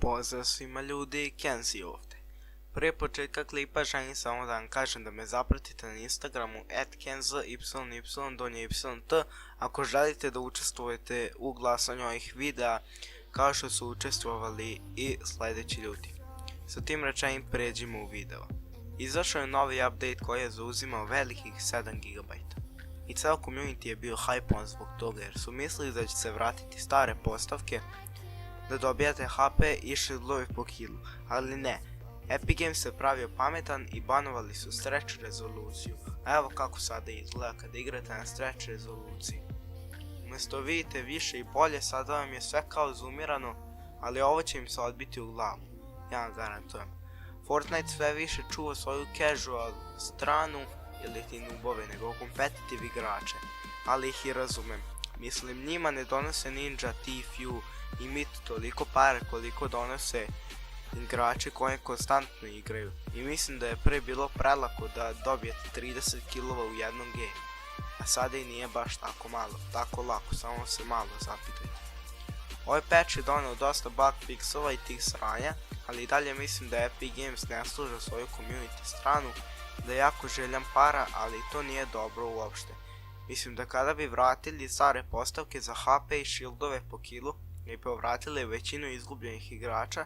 Pozdrav svima ljudi, Kenzi ovdje. Prije početka klipa želim samo da vam kažem da me zapratite na Instagramu @kenzyt ako želite da učestvujete u glasanju ovih videa kao što su učestvovali i sljedeći ljudi. Sa tim rečenim pređimo u video. Izašao je novi update koji je zauzimao velikih 7 GB. I ceo community je bio hypovan zbog toga jer su mislili da će se vratiti stare postavke, da dobijate HP i shieldove po killu, ali ne. Epic Games se pravio pametan i banovali su stretch rezoluciju, a evo kako sada izgleda kada igrate na stretch rezoluciji. Umjesto vidite više i bolje, sada vam je sve kao zoomirano, ali ovo će im se odbiti u glavu, ja vam garantujem. Fortnite sve više čuva svoju casual stranu, ili ti noobove, nego competitive igrače, ali ih i razumem. Mislim, njima ne donose Ninja, Tfue i Mit toliko pare koliko donose igrači koji konstantno igraju. I mislim da je pre bilo prelako da dobijete 30 killova u jednom game. A sada i nije baš tako lako, samo se malo zapitajte. Ovaj patch je doneo dosta bug fixova i tih sranja, ali i dalje mislim da Epic Games ne služa svoju community stranu, da je jako željan para, ali to nije dobro uopšte. Mislim da kada bi vratili stare postavke za HP i shieldove po killu, i povratili većinu izgubljenih igrača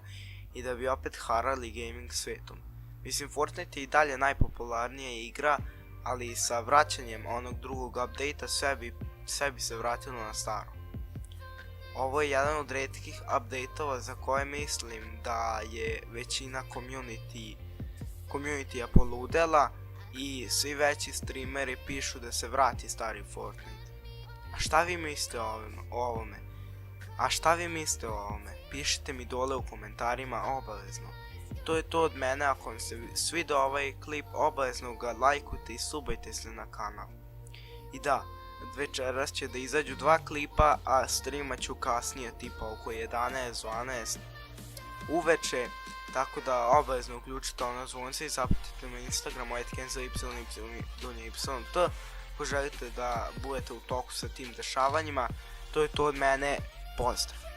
i da bi opet harali gaming svetom. Mislim, Fortnite je i dalje najpopularnija igra, ali sa vraćanjem onog drugog update-a sve bi se vratilo na staro. Ovo je jedan od retkih update-ova za koje mislim da je većina community-a poludela i svi veći streameri pišu da se vrati stari Fortnite. A šta vi mislite o ovome? Pišite mi dole u komentarima obavezno. To je to od mene, ako vam se svidio ovaj klip obavezno ga lajkujte i subajte se na kanal. I da, večeras će da izađu 2 klipa, a streamat ću kasnije tipa oko 11-12 uveče, tako da obavezno uključite ono zvonce i zapratite me na Instagramu @kenzyt ako želite da budete u toku sa tim dešavanjima. To je to od mene, pozdrav!